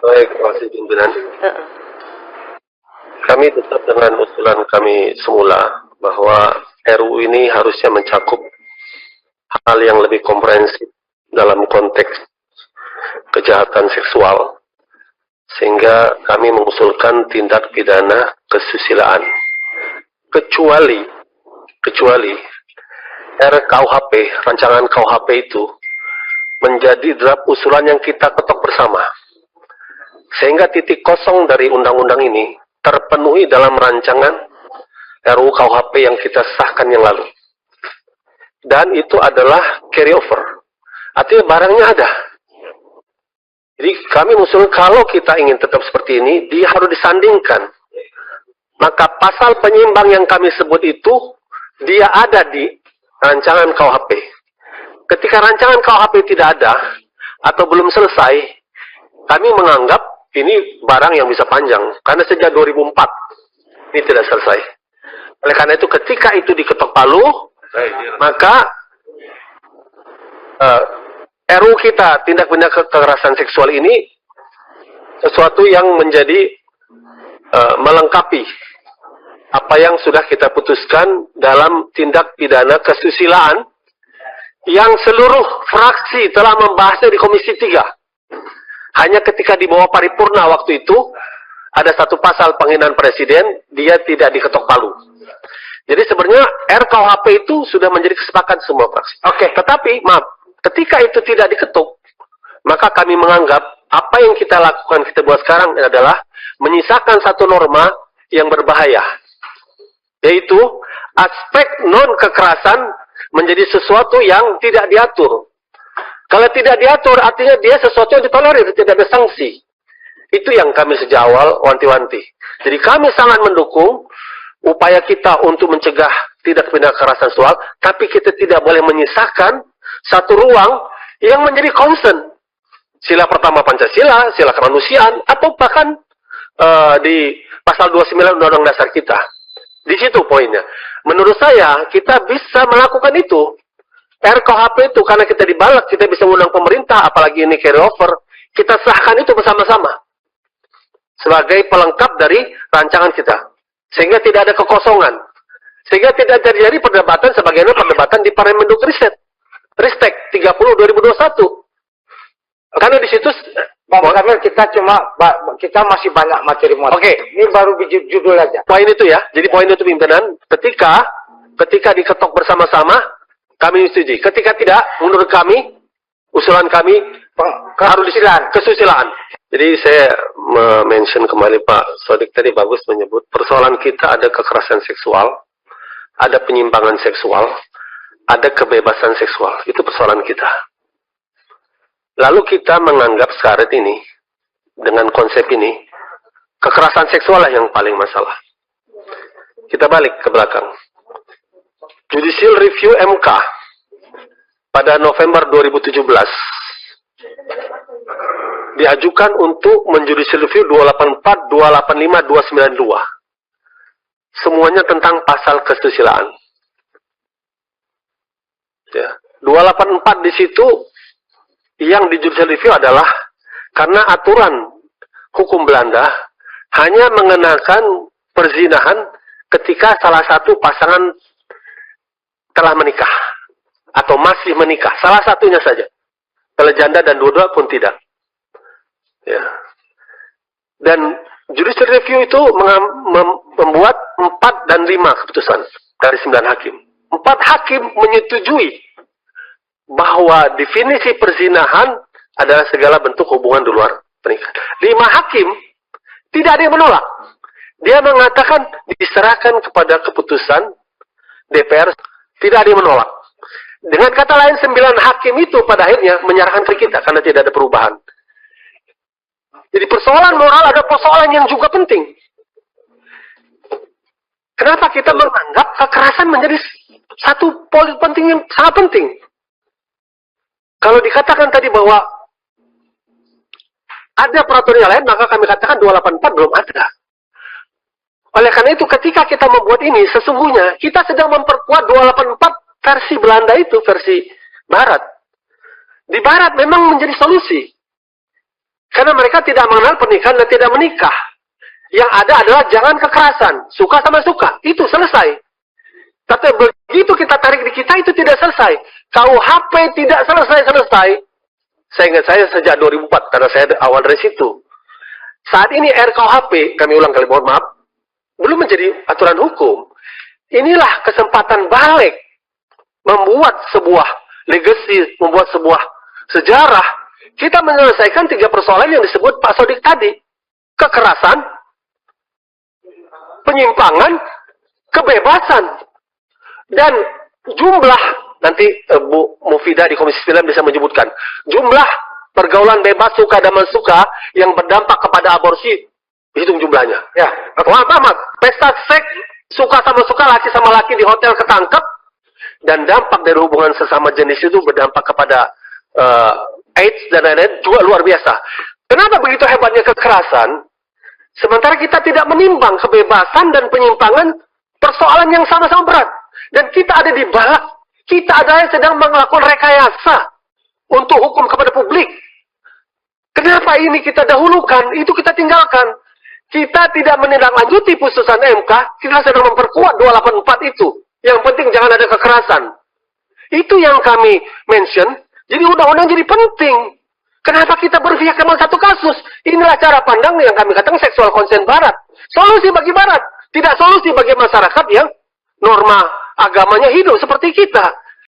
Baik, terima kasih pimpinan. Kami tetap dengan usulan kami semula bahwa RUU ini harusnya mencakup hal yang lebih komprehensif dalam konteks kejahatan seksual, sehingga kami mengusulkan tindak pidana kesusilaan. Kecuali RKUHP, rancangan KUHP itu menjadi draft usulan yang kita ketok bersama, sehingga titik kosong dari undang-undang ini terpenuhi dalam rancangan RUU KUHP yang kita sahkan yang lalu. Dan itu adalah carry over. Artinya barangnya ada. Jadi kami usul kalau kita ingin tetap seperti ini, dia harus disandingkan. Maka pasal penyimbang yang kami sebut itu, dia ada di rancangan KUHP. Ketika rancangan KUHP tidak ada, atau belum selesai, kami menganggap ini barang yang bisa panjang. Karena sejak 2004, ini tidak selesai. Oleh karena itu, ketika itu diketok palu, maka RUU kita, tindak pidana kekerasan seksual ini, sesuatu yang menjadi melengkapi apa yang sudah kita putuskan dalam tindak pidana kesusilaan yang seluruh fraksi telah membahasnya di Komisi 3. Hanya ketika di bawah paripurna waktu itu, ada satu pasal penghinaan presiden, dia tidak diketok palu. Jadi sebenarnya RKUHP itu sudah menjadi kesepakatan semua fraksi. Oke, tetapi maaf, ketika itu tidak diketuk, maka kami menganggap apa yang kita lakukan, kita buat sekarang adalah menyisakan satu norma yang berbahaya. Yaitu aspek non-kekerasan menjadi sesuatu yang tidak diatur. Kalau tidak diatur, artinya dia sesuatu yang ditolerir, tidak ada sanksi. Itu yang kami sejak awal wanti-wanti. Jadi kami sangat mendukung upaya kita untuk mencegah tindak pidana kekerasan seksual, tapi kita tidak boleh menyisakan satu ruang yang menjadi concern. Sila pertama Pancasila, sila kemanusiaan, atau bahkan di pasal 29 Undang-Undang Dasar kita. Di situ poinnya. Menurut saya, kita bisa melakukan itu. RKUHP itu, karena kita dibalak, kita bisa undang pemerintah, apalagi ini carry over, kita sahkan itu bersama-sama. Sebagai pelengkap dari rancangan kita. Sehingga tidak ada kekosongan. Sehingga tidak terjadi perdebatan sebagaimana perdebatan di Parlemenduk Ristek 30/2021. Karena di situ Bang Kamil, kita masih banyak materi muat. Oke. Ini baru judul aja. Poin itu ya. Jadi poin itu pimpinan, ketika diketok bersama-sama, kami setuju. Ketika tidak, menurut kami, usulan kami harus kesusilaan. Jadi saya mention kembali Pak Sodik tadi bagus menyebut persoalan kita ada kekerasan seksual, ada penyimpangan seksual, ada kebebasan seksual. Itu persoalan kita. Lalu kita menganggap syarat ini, dengan konsep ini, kekerasan seksual lah yang paling masalah. Kita balik ke belakang. Judicial Review MK pada November 2017 diajukan untuk menjudicial review 284, 285, 292. Semuanya tentang pasal kesusilaan. Ya. 284 di situ yang di judicial review adalah karena aturan hukum Belanda hanya mengenakan perzinahan ketika salah satu pasangan telah menikah atau masih menikah, salah satunya saja. Kalau janda dan dua-dua pun tidak. Ya. Dan judicial review itu membuat 4 dan 5 keputusan dari 9 hakim. 4 hakim menyetujui bahwa definisi perzinahan adalah segala bentuk hubungan di luar pernikahan. 5 hakim tidak ada yang menolak. Dia mengatakan diserahkan kepada keputusan DPR, tidak ada yang menolak. Dengan kata lain 9 hakim itu pada akhirnya menyerahkan ke kita karena tidak ada perubahan. Jadi persoalan moral ada persoalan yang juga penting. Kenapa kita menganggap kekerasan menjadi satu poin penting yang sangat penting? Kalau dikatakan tadi bahwa ada peraturan yang lain, maka kami katakan 284 belum ada. Oleh karena itu, ketika kita membuat ini, sesungguhnya kita sedang memperkuat 284 versi Belanda itu, versi Barat. Di Barat memang menjadi solusi. Karena mereka tidak mengenal pernikahan dan tidak menikah. Yang ada adalah jangan kekerasan. Suka sama suka. Itu selesai. Tapi begitu kita tarik di kita, itu tidak selesai. KUHP tidak selesai-selesai. Saya ingat saya sejak 2004, karena saya awal dari situ. Saat ini RKUHP, kami ulang kali mohon maaf, belum menjadi aturan hukum. Inilah kesempatan balik. Membuat sebuah legacy, membuat sebuah sejarah. Kita menyelesaikan 3 persoalan yang disebut Pak Sodik tadi. Kekerasan, penyimpangan, kebebasan. Dan jumlah, nanti Bu Mufidah di Komisi 9 bisa menyebutkan, jumlah pergaulan bebas suka dan mensuka yang berdampak kepada aborsi, hitung jumlahnya. Ya, amat. Pesta seks, suka sama suka, laki sama laki di hotel ketangkep, dan dampak dari hubungan sesama jenis itu berdampak kepada AIDS dan lain-lain juga luar biasa. Kenapa begitu hebatnya kekerasan? Sementara kita tidak menimbang kebebasan dan penyimpangan persoalan yang sama-sama berat. Dan kita ada di balik, kita ada yang sedang melakukan rekayasa untuk hukum kepada publik. Kenapa ini kita dahulukan, itu kita tinggalkan. Kita tidak menindaklanjuti putusan MK, kita sedang memperkuat 284 itu. Yang penting jangan ada kekerasan. Itu yang kami mention, jadi undang-undang jadi penting. Kenapa kita berpihak sama satu kasus? Inilah cara pandang yang kami katakan seksual konsen Barat. Solusi bagi Barat, tidak solusi bagi masyarakat yang norma agamanya hidup seperti kita.